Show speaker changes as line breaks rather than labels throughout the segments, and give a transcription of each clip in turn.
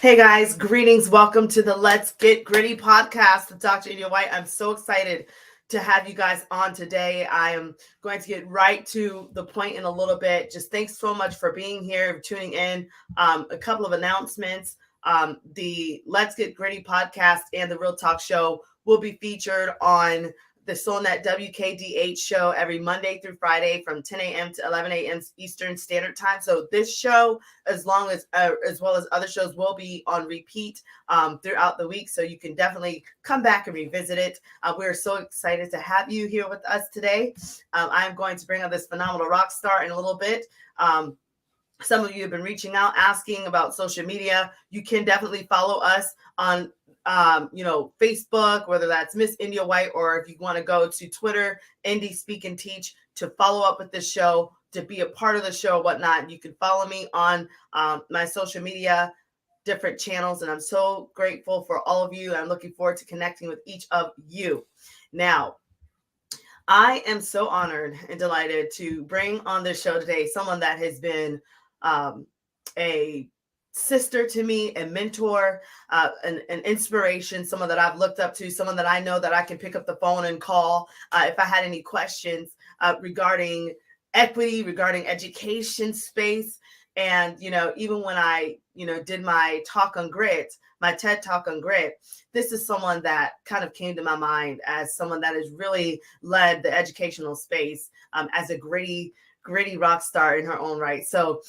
Hey guys, greetings. Welcome to the Let's Get Gritty podcast with Dr. G.R.I.T. I'm so excited to have you guys on today. I am going to get right to the point in a little bit. Just thanks so much for being here, tuning in. A couple of announcements. The Let's Get Gritty podcast and the Real Talk Show will be featured on the SoulNet WKDH show every Monday through Friday from 10 a.m. to 11 a.m. Eastern Standard Time. So this show, as well as other shows, will be on repeat throughout the week. So you can definitely come back and revisit it. We're so excited to have you here with us today. I'm going to bring on this phenomenal rock star in a little bit. Some of you have been reaching out, asking about social media. You can definitely follow us on Facebook, whether that's Miss India White, or if you want to go to Twitter, Indie Speak and Teach, to follow up with this show, to be a part of the show, or whatnot. You can follow me on my social media, different channels, and I'm so grateful for all of you. I'm looking forward to connecting with each of you. Now, I am so honored and delighted to bring on this show today someone that has been a sister to me, a mentor, an inspiration, someone that I've looked up to, someone that I know that I can pick up the phone and call if I had any questions regarding equity, regarding education space. And, even when I, did my talk on grit, my TED talk on grit, this is someone that kind of came to my mind as someone that has really led the educational space as a gritty rock star in her own right. So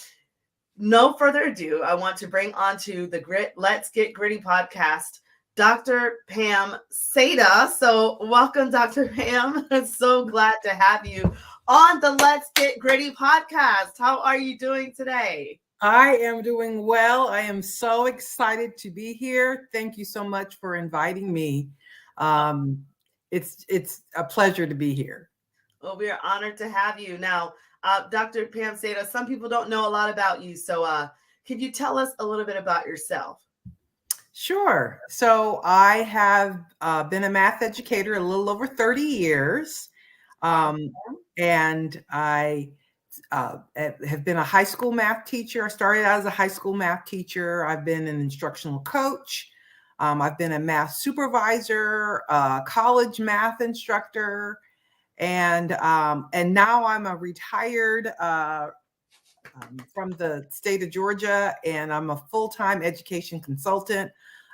no further ado, I want to bring on to the Let's Get Gritty podcast, Dr. Pam Seda. So welcome, Dr. Pam. I'm so glad to have you on the Let's Get Gritty podcast. How are you doing today?
I am doing well. I am so excited to be here. Thank you so much for inviting me. It's a pleasure to be here.
Well, we are honored to have you. Now, Dr. Pam Seda, some people don't know a lot about you. So can you tell us a little bit about yourself?
Sure. So I have been a math educator a little over 30 years. And I have been a high school math teacher. I started out as a high school math teacher. I've been an instructional coach. I've been a math supervisor, college math instructor. And now I'm a retired from the state of Georgia, and I'm a full-time education consultant.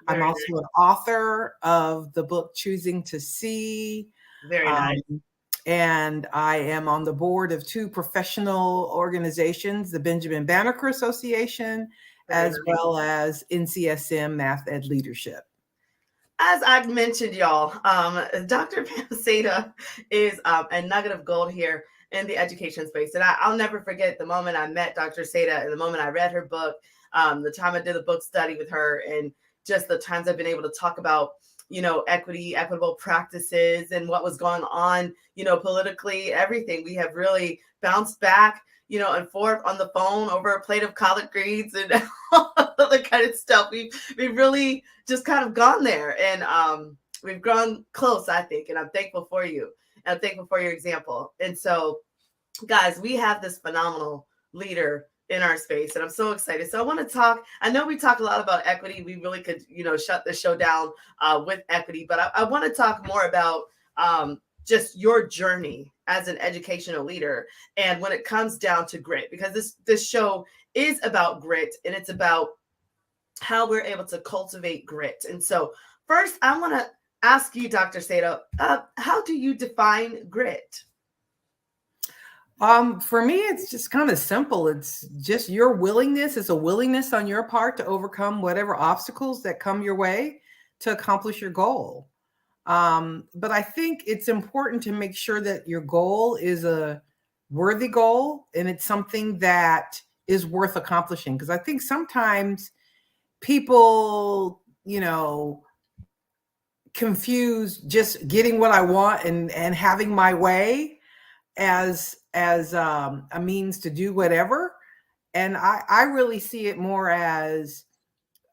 I'm also an author of the book Choosing to See.
Very nice.
And I am on the board of two professional organizations, the Benjamin Banneker Association, as well as NCSM Math Ed Leadership.
As I've mentioned, y'all, Dr. Pam Seda is a nugget of gold here in the education space. And I'll never forget the moment I met Dr. Seda and the moment I read her book, the time I did a book study with her, and just the times I've been able to talk about, equity, equitable practices, and what was going on, politically, everything. We have really bounced back, and forth on the phone over a plate of collard greens and all other kind of stuff. We've really just kind of gone there, and we've grown close, I think, and I'm thankful for you. And I'm thankful for your example. And so, guys, we have this phenomenal leader in our space, and I'm so excited. So I want to talk. I know we talk a lot about equity. We really could, shut the show down with equity, but I want to talk more about just your journey as an educational leader, and when it comes down to grit, because this show is about grit, and it's about how we're able to cultivate grit. And so first, I want to ask you, Dr. Seda, how do you define grit?
For me, it's just kind of simple. It's just your willingness. It's a willingness on your part to overcome whatever obstacles that come your way to accomplish your goal. But I think it's important to make sure that your goal is a worthy goal and it's something that is worth accomplishing. Because I think sometimes people, confuse just getting what I want and having my way as a means to do whatever. And I really see it more as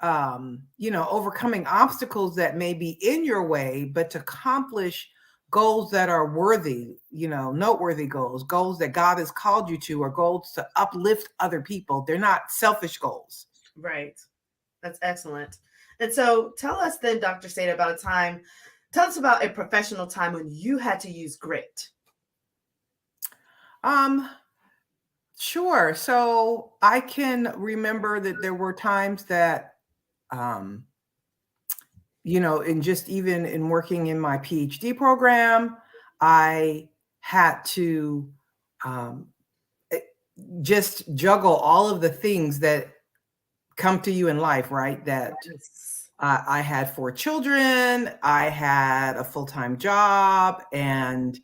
overcoming obstacles that may be in your way, but to accomplish goals that are worthy, noteworthy goals that God has called you to, or goals to uplift other people. They're not selfish goals.
Right. That's excellent. And so tell us then, Dr. Seda, about a time, tell us about a professional time when you had to use grit.
Um, sure. So I can remember that there were times that, um, and just even in working in my PhD program, I had to um, eh, just juggle all of the things that come to you in life, right? That
Yes.
I had 4 children, I had a full-time job, and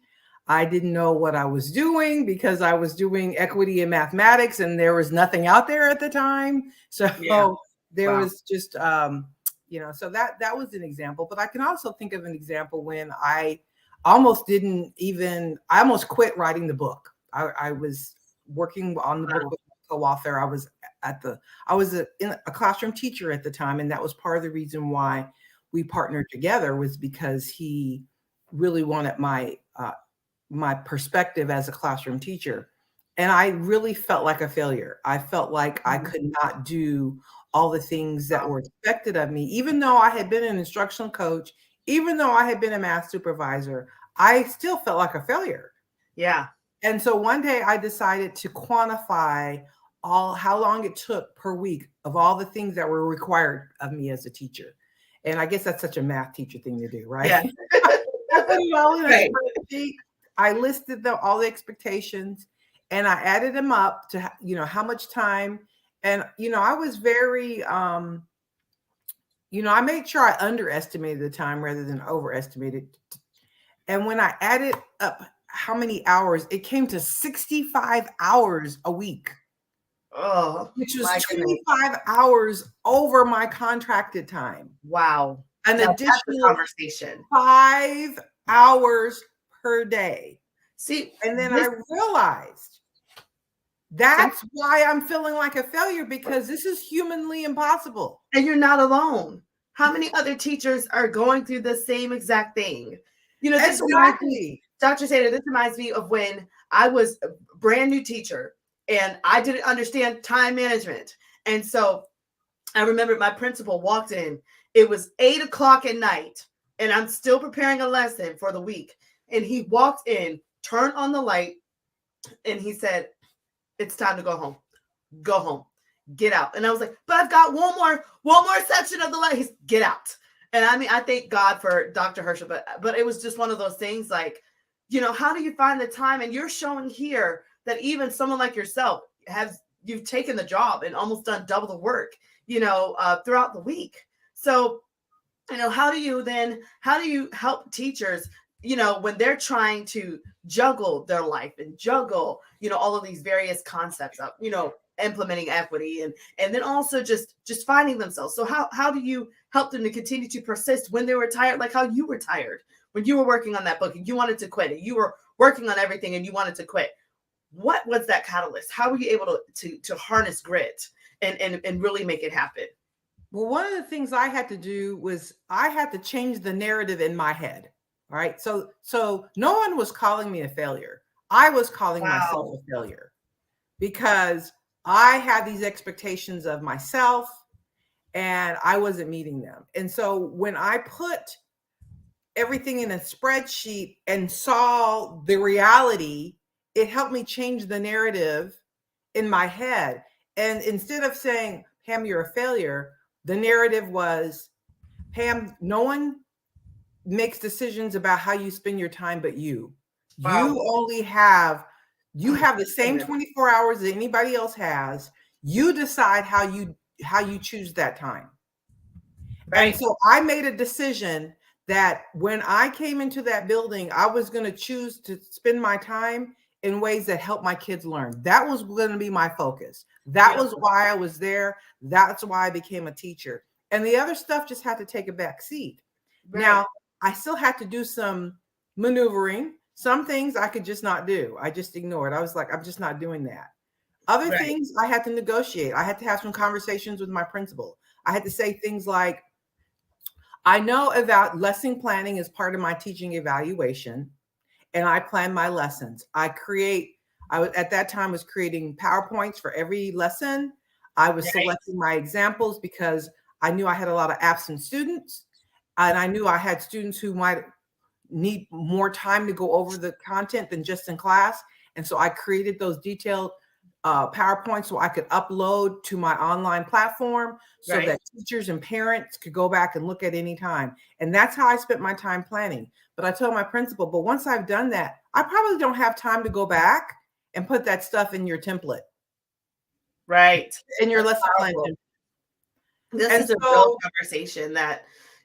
I didn't know what I was doing because I was doing equity in mathematics and there was nothing out there at the time.
Yeah.
So there
Wow.
was just, so that was an example. But I can also think of an example when I almost quit writing the book. I was working on the book with a co-author. I was a classroom teacher at the time, and that was part of the reason why we partnered together, was because he really wanted my perspective as a classroom teacher. And I really felt like a failure. I felt like I could not do all the things that were expected of me, even though I had been an instructional coach, even though I had been a math supervisor, I still felt like a failure.
Yeah.
And so one day I decided to quantify how long it took per week of all the things that were required of me as a teacher. And I guess that's such a math teacher thing to do, right?
Yeah.
I put it all in a
Right.
spreadsheet. I listed all the expectations and I added them up to, how much time. And, I was very, I made sure I underestimated the time rather than overestimated. And when I added up how many hours, it came to 65 hours a week,
Oh,
which was
my goodness.
25 hours over my contracted time.
Wow.
An
Now that's a
additional
conversation.
5 hours per day.
See,
And then I realized that's why I'm feeling like a failure, because this is humanly impossible.
and you're not alone. How many other teachers are going through the same exact thing? This reminds me,
Exactly.
Dr. Sater, this reminds me of when I was a brand new teacher and I didn't understand time management. And so I remember my principal walked in. It was 8 o'clock at night, and I'm still preparing a lesson for the week. And he walked in, turned on the light, and he said, "It's time to go home. Go home. Get out." And I was like, "But I've got one more section of the light." He's, "Get out." And I mean, I thank God for Dr. Herschel, but it was just one of those things like, how do you find the time? And you're showing here that even someone like yourself you've taken the job and almost done double the work, throughout the week. So, how do you help teachers, when they're trying to juggle their life and juggle, all of these various concepts of, implementing equity and then also just finding themselves. So how do you help them to continue to persist when they were tired, like how you were tired when you were working on that book and you wanted to quit, and you were working on everything and you wanted to quit? What was that catalyst? How were you able to harness grit and really make it happen?
Well, one of the things I had to do was I had to change the narrative in my head. All right. So no one was calling me a failure. I was calling myself
Wow.
a failure because I had these expectations of myself and I wasn't meeting them. And so when I put everything in a spreadsheet and saw the reality, it helped me change the narrative in my head. And instead of saying, "Pam, you're a failure," the narrative was, "Pam, no one makes decisions about how you spend your time but you.
Wow.
You have the same 24 hours that anybody else has. You decide how you choose that time."
Right.
And so I made a decision that when I came into that building, I was going to choose to spend my time in ways that help my kids learn. That was going to be my focus. That was why I was there. That's why I became a teacher. And the other stuff just had to take a back seat.
Right.
Now, I still had to do some maneuvering. Some things I could just not do. I just ignored. I was like, I'm just not doing that. Other things I had to negotiate. I had to have some conversations with my principal. I had to say things like, I know about lesson planning is part of my teaching evaluation, and I plan my lessons. At that time was creating PowerPoints for every lesson. I was selecting my examples because I knew I had a lot of absent students, and I knew I had students who might need more time to go over the content than just in class. And so I created those detailed PowerPoints so I could upload to my online platform so
Right.
that teachers and parents could go back and look at any time. And that's how I spent my time planning. But I told my principal, but once I've done that, I probably don't have time to go back and put that stuff in your template,
Right.
in your
That's
lesson plan.
powerful. This
And
is a real
so,
conversation that,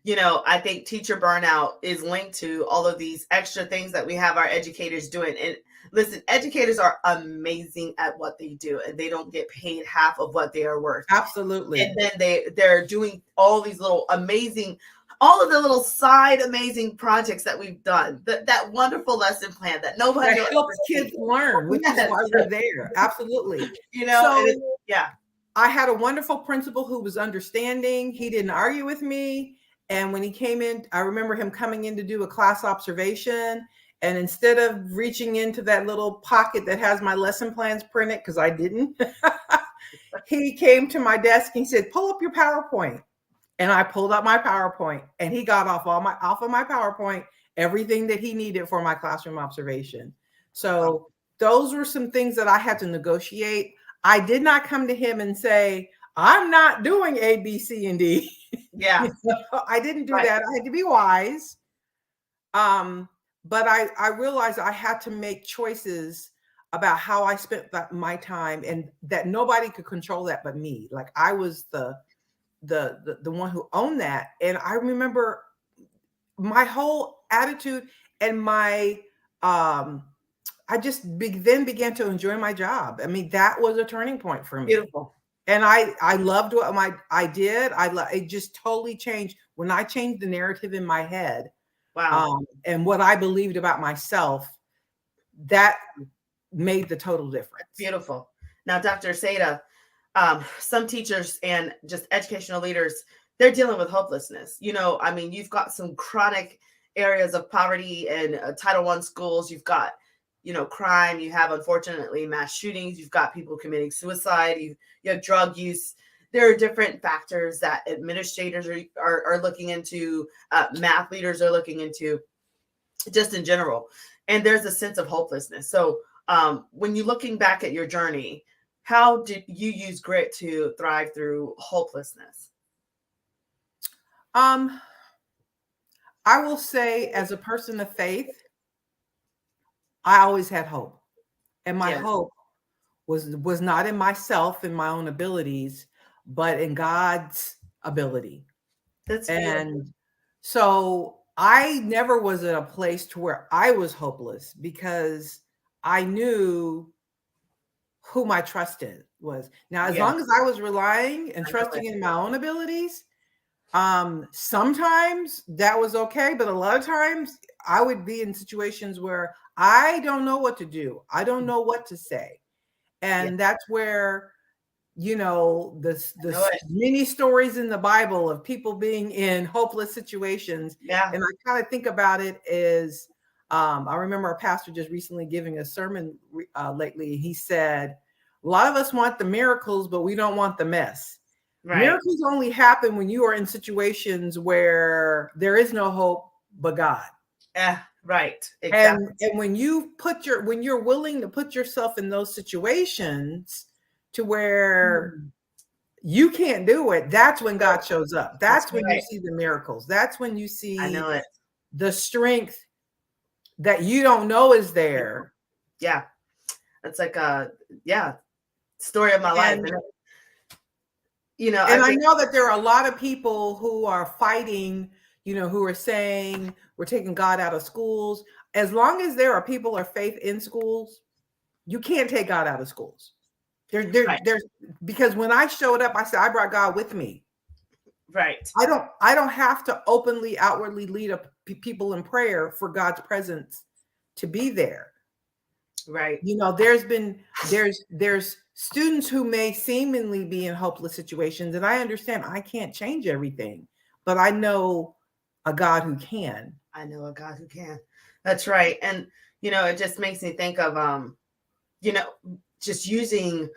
I think teacher burnout is linked to all of these extra things that we have our educators doing. And listen, educators are amazing at what they do, and they don't get paid half of what they are worth.
absolutely.
And then they're doing all these little amazing, all of the little side amazing projects that we've done. That wonderful lesson plan that nobody
That helps kids learn, which is why we're there. Absolutely. So,
yeah.
I had a wonderful principal who was understanding. He didn't argue with me. And when he came in, I remember him coming in to do a class observation. And instead of reaching into that little pocket that has my lesson plans printed, because I didn't, he came to my desk and he said, pull up your PowerPoint. And I pulled up my PowerPoint, and he got off of my PowerPoint everything that he needed for my classroom observation. So those were some things that I had to negotiate. I did not come to him and say, I'm not doing A, B, C, and D.
Yeah.
I didn't do that. I had to be wise. But I realized I had to make choices about how I spent my time, and that nobody could control that but me. Like I was the one who owned that. And I remember my whole attitude and my I just then began to enjoy my job. I mean, that was a turning point for me.
Beautiful.
And I loved what I did. It just totally changed when I changed the narrative in my head.
Wow.
And what I believed about myself, that made the total difference.
Beautiful. Now, Dr. Seda, some teachers and just educational leaders, they're dealing with hopelessness. You've got some chronic areas of poverty and Title I schools. You've got, crime. You have, unfortunately, mass shootings. You've got people committing suicide. You have drug use. There are different factors that administrators are looking into, math leaders are looking into, just in general. And there's a sense of hopelessness. So when you're looking back at your journey, how did you use grit to thrive through hopelessness?
I will say, as a person of faith, I always had hope. And my hope was not in myself and my own abilities, but in God's ability. And so I never was at a place to where I was hopeless, because I knew who my trust in was. Now, as long as I was relying and trusting in my own abilities, sometimes that was okay. But a lot of times I would be in situations where I don't know what to do. I don't know what to say. And that's where, the many stories in the Bible of people being in hopeless situations.
Yeah.
And I kind of think about it as, I remember a pastor just recently giving a sermon lately. He said, a lot of us want the miracles, but we don't want the mess. Right. Miracles only happen when you are in situations where there is no hope but God.
Yeah, right. Exactly.
And when you're willing to put yourself in those situations to where you can't do it, that's when God shows up. That's when you see the miracles. That's when you see the strength that you don't know is there.
Yeah. That's like story of my life.
And I know that there are a lot of people who are fighting, who are saying we're taking God out of schools. As long as there are people of faith in schools, you can't take God out of schools. There's because when I showed up, I said I brought God with me.
Right.
I don't have to openly, outwardly lead up people in prayer for God's presence to be there.
Right.
There's students who may seemingly be in hopeless situations, and I understand I can't change everything, but I know a God who can.
I know a God who can. That's right. And it just makes me think of just using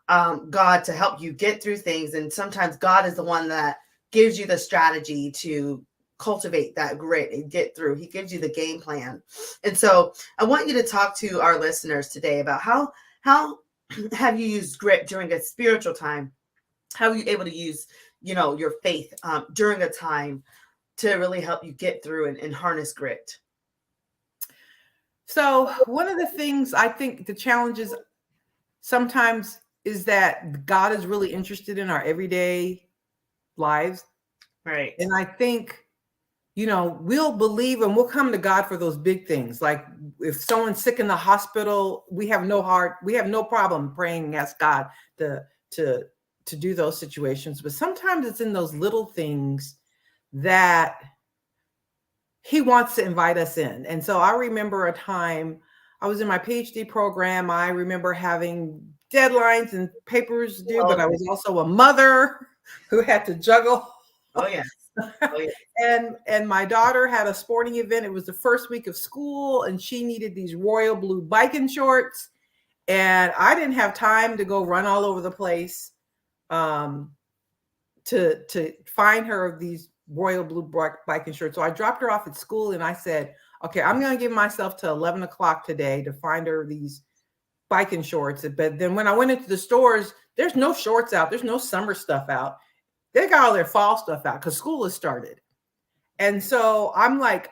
God to help you get through things. And sometimes God is the one that gives you the strategy to cultivate that grit and get through. He gives you the game plan. And so I want you to talk to our listeners today about how have you used grit during a spiritual time? How are you able to use, your faith during a time to really help you get through and harness grit?
So one of the things I think the challenges sometimes is that God is really interested in our everyday lives.
Right.
And I think, we'll believe and we'll come to God for those big things. Like if someone's sick in the hospital, we have no problem praying and ask God to do those situations. But sometimes it's in those little things that he wants to invite us in. And so I remember a time I was in my PhD program. I remember having deadlines and papers due, but I was also a mother who had to juggle.
Oh, yeah. Oh, yeah.
And my daughter had a sporting event. It was the first week of school, and she needed these royal blue biking shorts. And I didn't have time to go run all over the place to find her these royal blue biking shorts. So I dropped her off at school, and I said, okay, I'm going to give myself to 11 o'clock today to find her these biking shorts. But then when I went into the stores, there's no shorts out. There's no summer stuff out. They got all their fall stuff out because school has started. And so I'm like,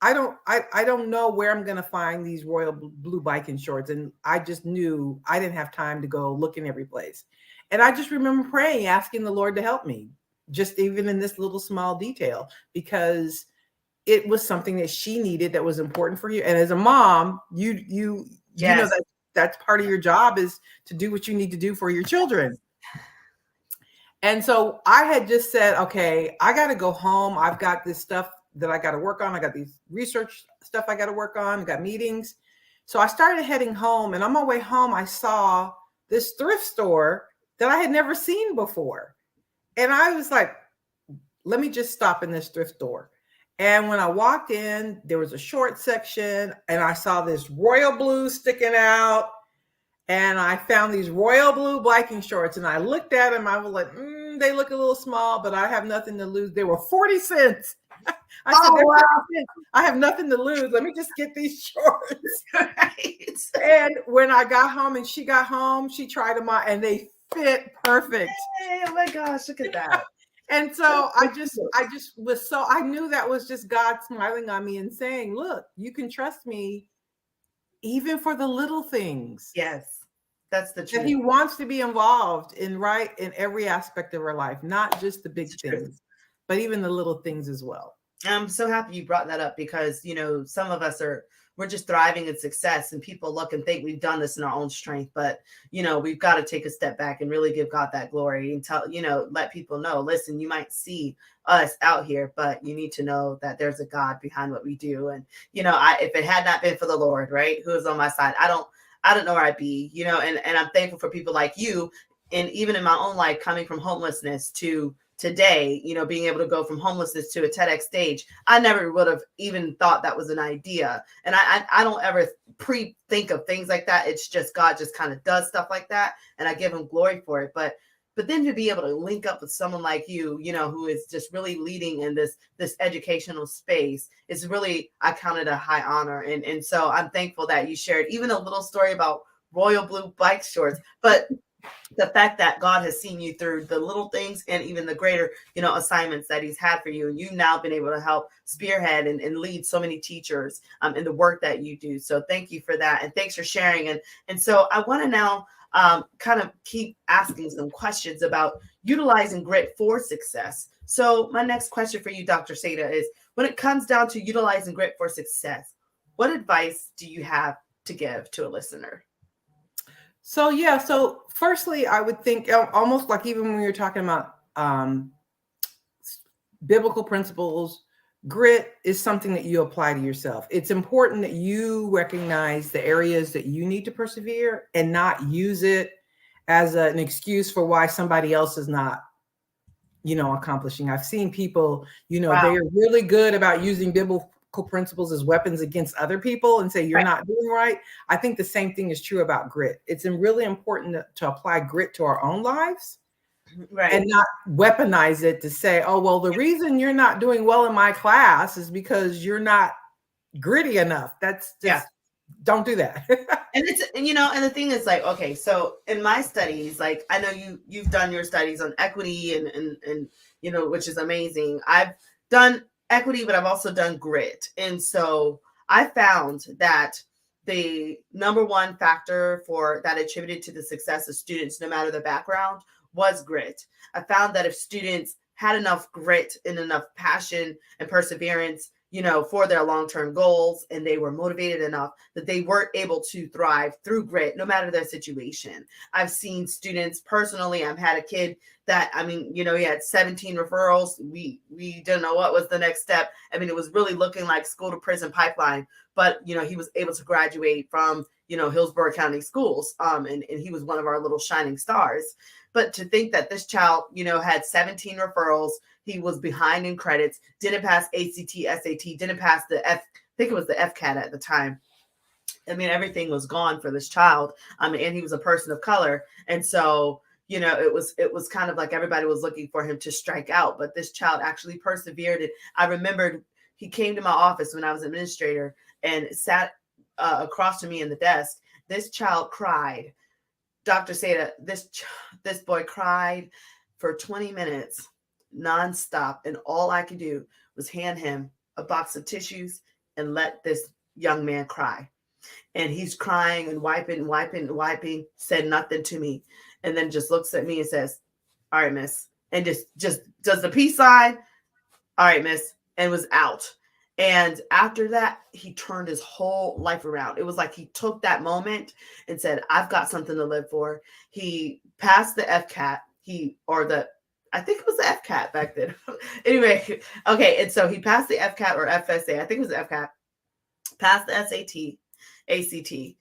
I don't know where I'm going to find these royal blue biking shorts. And I just knew I didn't have time to go look in every place. And I just remember praying, asking the Lord to help me, just even in this little small detail, because it was something that she needed that was important for you. And as a mom, you know that's part of your job is to do what you need to do for your children. And so I had just said, okay, I got to go home. I've got this stuff that I got to work on. I got these research stuff I got to work on. I got meetings. So I started heading home, and on my way home, I saw this thrift store that I had never seen before. And I was like, let me just stop in this thrift store. And when I walked in, there was a short section, and I saw this royal blue sticking out. And I found these royal blue biking shorts, and I looked at them. I was like, they look a little small, but I have nothing to lose. They were 40 cents. I said, wow. I have nothing to lose. Let me just get these shorts. Right. And when I got home and she got home, she tried them on, and they fit perfect.
Hey, oh my gosh, look at that.
And so I knew that was just God smiling on me and saying, look, you can trust me even for the little things.
Yes, that's the truth.
And he wants to be involved in every aspect of our life, not just the big things, but even the little things as well.
I'm so happy you brought that up because, some of us we're just thriving in success, and people look and think we've done this in our own strength. But, we've got to take a step back and really give God that glory and let people know, listen, you might see us out here, but you need to know that there's a God behind what we do. And, if it had not been for the Lord, right, who is on my side, I don't know where I'd be, and I'm thankful for people like you. And even in my own life, coming from homelessness to today, being able to go from homelessness to a TEDx stage, I never would have even thought that was an idea. And I don't ever pre-think of things like that. It's just God just kind of does stuff like that, and I give him glory for it. But then to be able to link up with someone like you, who is just really leading in this educational space, is really, I count it a high honor. And so I'm thankful that you shared even a little story about royal blue bike shorts, but the fact that God has seen you through the little things and even the greater, assignments that he's had for you. And you've now been able to help spearhead and lead so many teachers in the work that you do. So thank you for that. And thanks for sharing. And so I want to now kind of keep asking some questions about utilizing grit for success. So my next question for you, Dr. Seda, is when it comes down to utilizing grit for success, what advice do you have to give to a listener?
So firstly, I would think almost like even when you're talking about biblical principles, grit is something that you apply to yourself. It's important that you recognize the areas that you need to persevere and not use it as an excuse for why somebody else is not, accomplishing. I've seen people, wow, they are really good about using biblical principles as weapons against other people and say you're not doing right. I think the same thing is true about grit. It's really important to apply grit to our own lives and not weaponize it to say, oh, well, the reason you're not doing well in my class is because you're not gritty enough. That's just, don't do that.
And it's, and the thing is like, okay, so in my studies, like I know you've done your studies on equity and which is amazing. I've done equity, but I've also done grit. And so I found that the number one factor for that attributed to the success of students, no matter the background, was grit. I found that if students had enough grit and enough passion and perseverance, for their long-term goals, and they were motivated enough that they were able to thrive through grit, no matter their situation. I've seen students personally. I've had a kid that, he had 17 referrals. We didn't know what was the next step. It was really looking like school to prison pipeline, but, he was able to graduate from, Hillsborough County schools. And he was one of our little shining stars. But to think that this child, had 17 referrals, he was behind in credits, didn't pass ACT, SAT, didn't pass the I think it was the FCAT at the time. Everything was gone for this child. And he was a person of color. And so, it was kind of like everybody was looking for him to strike out. But this child actually persevered. And I remembered he came to my office when I was administrator and sat across from me in the desk. This child cried. Dr. Seda, this boy cried for 20 minutes nonstop. And all I could do was hand him a box of tissues and let this young man cry. And he's crying and wiping, said nothing to me. And then just looks at me and says, all right, miss. And just does the peace sign. All right, miss. And was out. And after that, he turned his whole life around. It was like he took that moment and said, I've got something to live for. He passed the FCAT. I think it was the FCAT back then. Anyway, okay. And so he passed the FCAT or FSA. I think it was the FCAT. Passed the SAT, ACT.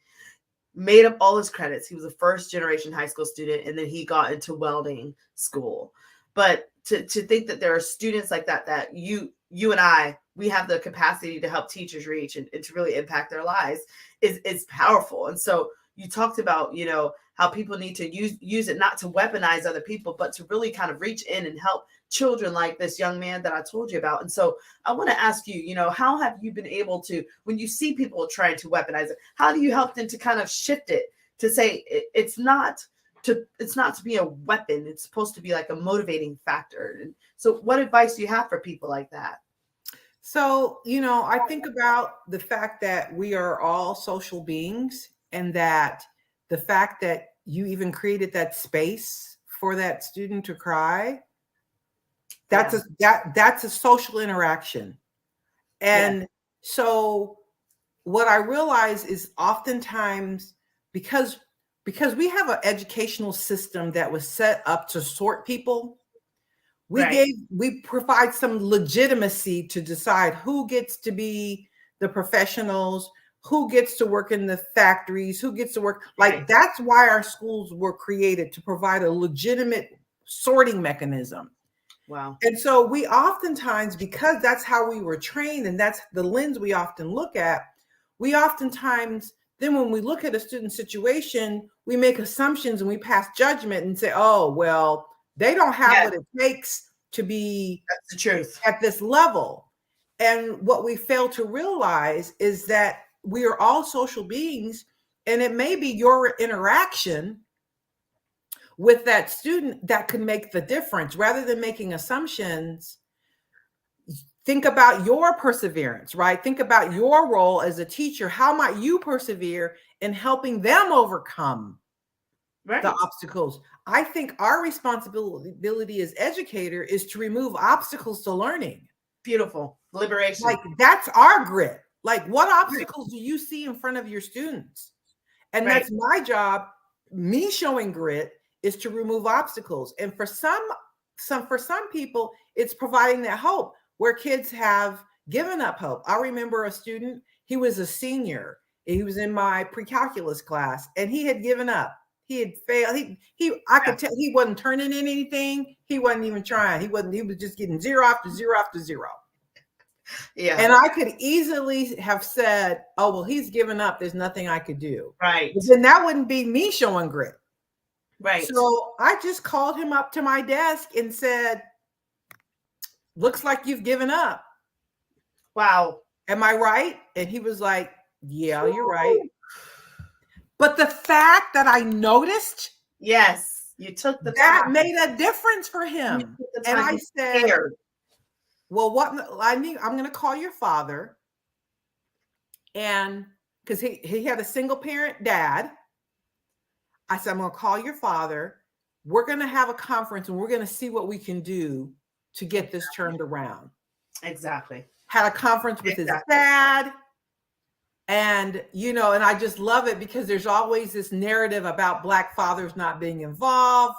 Made up all his credits. He was a first generation high school student. And then he got into welding school. But to think that there are students like that you and I, we have the capacity to help teachers reach and to really impact their lives is powerful. And so you talked about, how people need to use it not to weaponize other people, but to really kind of reach in and help children like this young man that I told you about. And so I want to ask you, how have you been able to, when you see people trying to weaponize it, how do you help them to kind of shift it to say it's not to be a weapon. It's supposed to be like a motivating factor. And so what advice do you have for people like that?
So, I think about the fact that we are all social beings, and that the fact that you even created that space for that student to cry, that's a social interaction. And so what I realize is oftentimes because we have an educational system that was set up to sort people, we provide some legitimacy to decide who gets to be the professionals, who gets to work in the factories, who gets to work. Like, that's why our schools were created, to provide a legitimate sorting mechanism.
Wow.
And so we oftentimes, because that's how we were trained and that's the lens we often look at, we oftentimes, then when we look at a student situation, we make assumptions and we pass judgment and say, oh, well, they don't have what it takes to be
That's the truth
at this level. And what we fail to realize is that we are all social beings, and it may be your interaction with that student that could make the difference. Rather than making assumptions, think about your perseverance, right? Think about your role as a teacher. How might you persevere in helping them overcome the obstacles? I think our responsibility as educator is to remove obstacles to learning.
Beautiful. Liberation.
Like, that's our grit. Like, what obstacles do you see in front of your students? And that's my job. Me showing grit is to remove obstacles. And for some people, it's providing that hope where kids have given up hope. I remember a student, he was a senior. He was in my pre-calculus class, and he had given up. He had failed. I could tell he wasn't turning in anything. He wasn't even trying. He was just getting zero after zero after zero. Yeah. And I could easily have said, oh, well, he's given up. There's nothing I could do.
Right.
But then that wouldn't be me showing grit.
Right.
So I just called him up to my desk and said, looks like you've given up.
Wow.
Am I right? And he was like, yeah, you're right.
Woo.
But the fact that I noticed,
Yes, you took the
that
time.
made a difference for
You
him.
took the
And
time.
I
You
said,
cared.
well, what I'm going to call your father. And because he had a single parent dad, I said, I'm going to call your father. We're going to have a conference and we're going to see what we can do to get this turned around.
Exactly.
Had a conference with his dad. And, and I just love it because there's always this narrative about Black fathers not being involved.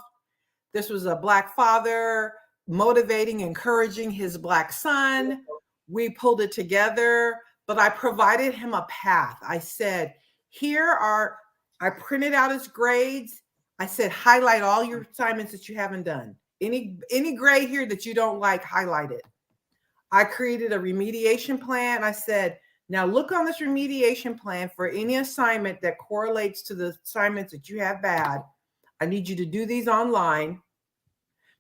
This was a Black father motivating, encouraging his Black son. We pulled it together, but I provided him a path. I said, I printed out his grades. I said, highlight all your assignments that you haven't done. Any grade here that you don't like, highlight it. I created a remediation plan. I said, now look on this remediation plan for any assignment that correlates to the assignments that you have bad. I need you to do these online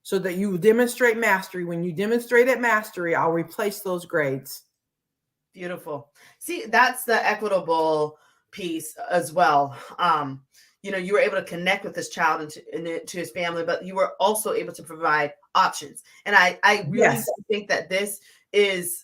so that you demonstrate mastery. When you demonstrate at mastery, I'll replace those grades.
Beautiful. See, that's the equitable piece as well. You were able to connect with this child and to his family, but you were also able to provide options. And I really think that this is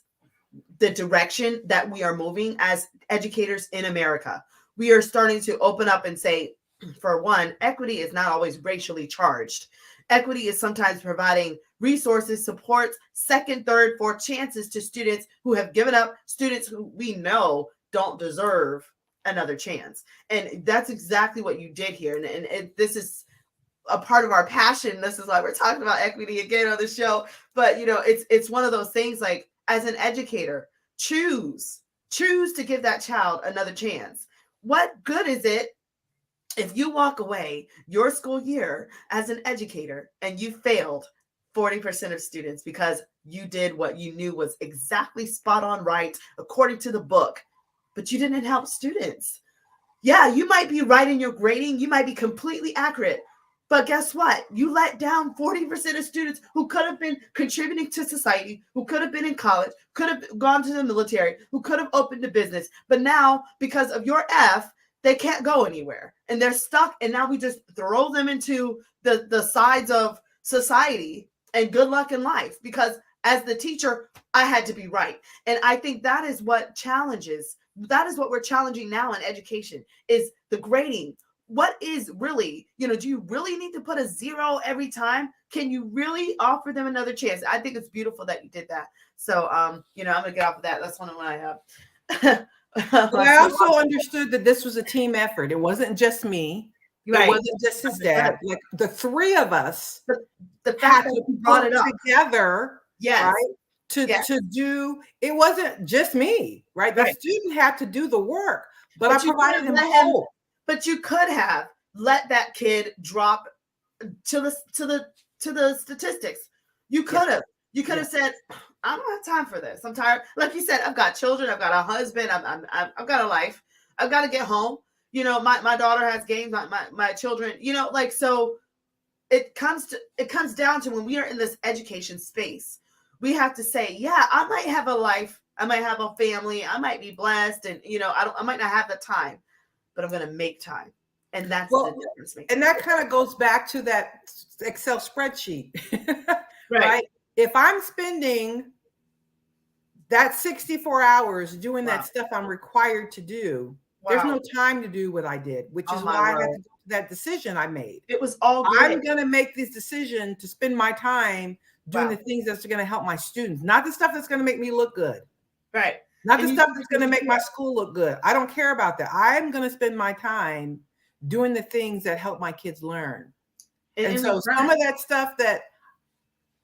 the direction that we are moving as educators in America. We are starting to open up and say, for one, equity is not always racially charged. Equity is sometimes providing resources, supports, second, third, fourth chances to students who have given up, students who we know don't deserve another chance. And that's exactly what you did here. And this is a part of our passion. This is why we're talking about equity again on the show. But, it's one of those things, like, as an educator, choose to give that child another chance. What good is it if you walk away your school year as an educator and you failed 40% of students because you did what you knew was exactly spot on right according to the book, but you didn't help students? Yeah, you might be right in your grading. You might be completely accurate. But guess what? You let down 40% of students who could have been contributing to society, who could have been in college, could have gone to the military, who could have opened a business. But now, because of your they can't go anywhere. And they're stuck. And now we just throw them into the sides of society and good luck in life. Because as the teacher, I had to be right. And I think that is what challenges. That is what we're challenging now in education, is the grading. What is really, do you really need to put a 0 every time? Can you really offer them another chance? I think it's beautiful that you did that. So, I'm going to get off of that. That's one of my,
but I also understood that this was a team effort. It wasn't just me. Right. It wasn't just his dad. Like, the three of us
the fact that you brought it up
together,
yes.
Right? To do, it wasn't just me, right? The student had to do the work, but I provided him hope.
But you could have let that kid drop to the statistics. You could have. You could have said, I don't have time for this. I'm tired. Like you said, I've got children. I've got a husband. I've got a life. I've got to get home. My daughter has games. My children. So it comes down to, when we are in this education space, we have to say, yeah, I might have a life. I might have a family. I might be blessed, and I might not have the time, but I'm going to make time. And that's the difference maker.
And that kind of goes back to that Excel spreadsheet, right? If I'm spending that 64 hours doing that stuff I'm required to do, there's no time to do what I did, which is why I had to go to that decision I made.
It was all good.
I'm going to make this decision to spend my time doing the things that's going to help my students, not the stuff that's going to make me look good.
Right.
Not the stuff that's going to make my school look good. I don't care about that. I'm going to spend my time doing the things that help my kids learn. And so some of that stuff that,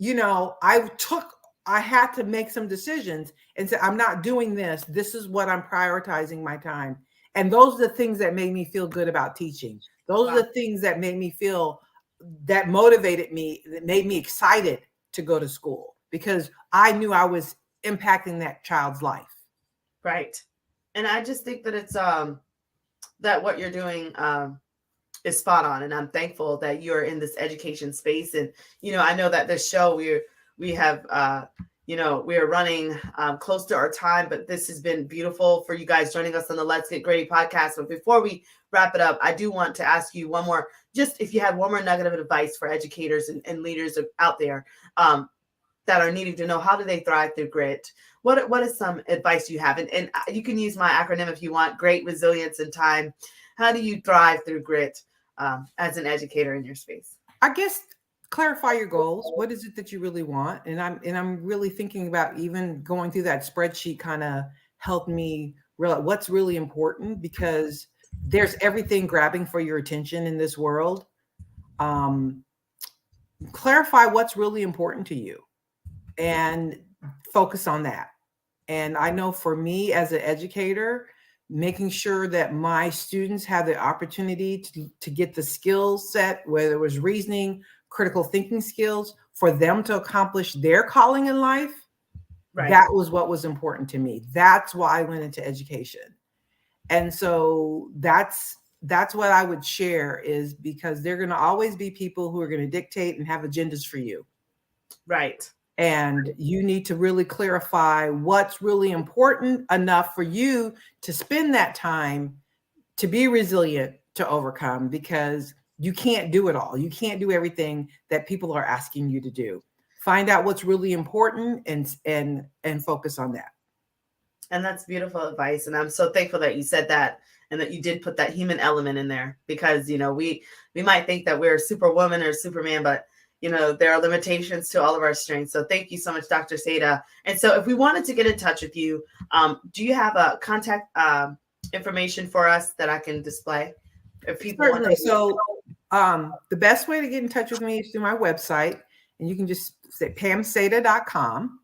I had to make some decisions and say, I'm not doing this. This is what I'm prioritizing my time. And those are the things that made me feel good about teaching. Those are the things that made me feel, that motivated me, that made me excited to go to school, because I knew I was impacting that child's life.
Right. And I just think that it's, that what you're doing, is spot on, and I'm thankful that you're in this education space. And I know that this show we have we are running close to our time, but this has been beautiful for you guys joining us on the Let's Get Gritty podcast. But before we wrap it up, I do want to ask you one more, just if you had one more nugget of advice for educators and leaders out there that are needing to know, how do they thrive through grit? What is some advice you have? And you can use my acronym if you want: GRIT, resilience, and time. How do you thrive through grit as an educator in your space?
I guess clarify your goals. What is it that you really want? And I'm really thinking about even going through that spreadsheet kind of helped me realize what's really important, because there's everything grabbing for your attention in this world. Clarify what's really important to you and focus on that. And I know for me as an educator, making sure that my students have the opportunity to get the skill set, whether it was reasoning, critical thinking skills, for them to accomplish their calling in life. Right. That was what was important to me. That's why I went into education. And so that's what I would share, is because there are going to always be people who are going to dictate and have agendas for you.
Right.
And you need to really clarify what's really important enough for you to spend that time to be resilient, to overcome, because you can't do it all. You can't do everything that people are asking you to do. Find out what's really important and focus on that.
And that's beautiful advice. And I'm so thankful that you said that, and that you did put that human element in there, because, we might think that we're Superwoman or Superman, but there are limitations to all of our strengths. So thank you so much, Dr. Seda. And so if we wanted to get in touch with you, do you have a contact information for us that I can display? If people
Certainly. So the best way to get in touch with me is through my website, and you can just say pamseda.com.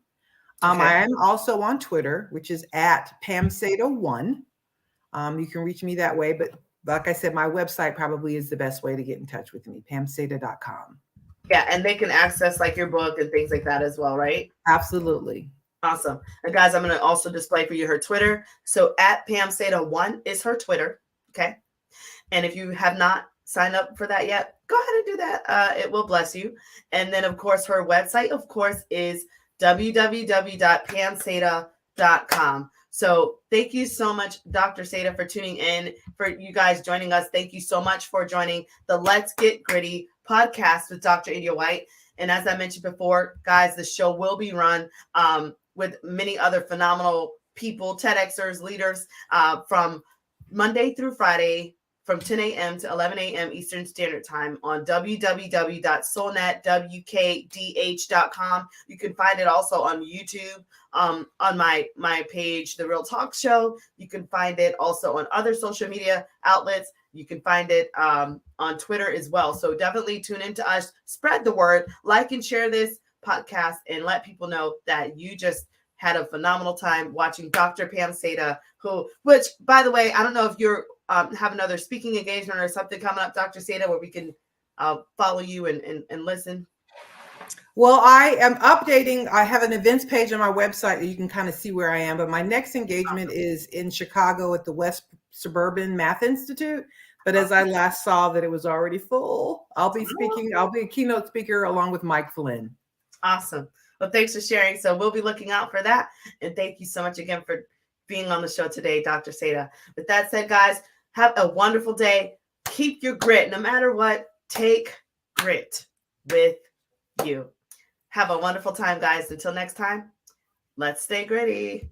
Okay. I am also on Twitter, which is at PamSeda1. You can reach me that way. But like I said, my website probably is the best way to get in touch with me, pamseda.com.
Yeah, and they can access like your book and things like that as well, right?
Absolutely.
Awesome. And guys, I'm going to also display for you her Twitter. So at Pam Seda 1 is her Twitter. Okay. And if you have not signed up for that yet, go ahead and do that. It will bless you. And then, of course, her website, of course, is www.pamseda.com. So thank you so much, Dr. Seda, for tuning in, for you guys joining us. Thank you so much for joining the Let's Get Gritty podcast with Dr. India White. And as I mentioned before, guys, the show will be run with many other phenomenal people, TEDxers, leaders, from Monday through Friday, from 10 a.m. to 11 a.m. Eastern Standard Time on www.soulnetwkdh.com. You can find it also on YouTube, on my page, The Real Talk Show. You can find it also on other social media outlets. You can find it on Twitter as well. So definitely tune into us, spread the word, like and share this podcast, and let people know that you just had a phenomenal time watching Dr. Pam Seda, which, by the way, I don't know if you're have another speaking engagement or something coming up, Dr. Seda, where we can follow you and listen.
Well, I am updating. I have an events page on my website that you can kind of see where I am. But my next engagement is in Chicago at the West Suburban Math Institute. But as I last saw that it was already full, I'll be speaking. I'll be a keynote speaker along with Mike Flynn.
Awesome. Well, thanks for sharing. So we'll be looking out for that. And thank you so much again for being on the show today, Dr. Seda. With that said, guys, have a wonderful day. Keep your grit. No matter what, take grit with you. Have a wonderful time, guys. Until next time, let's stay gritty.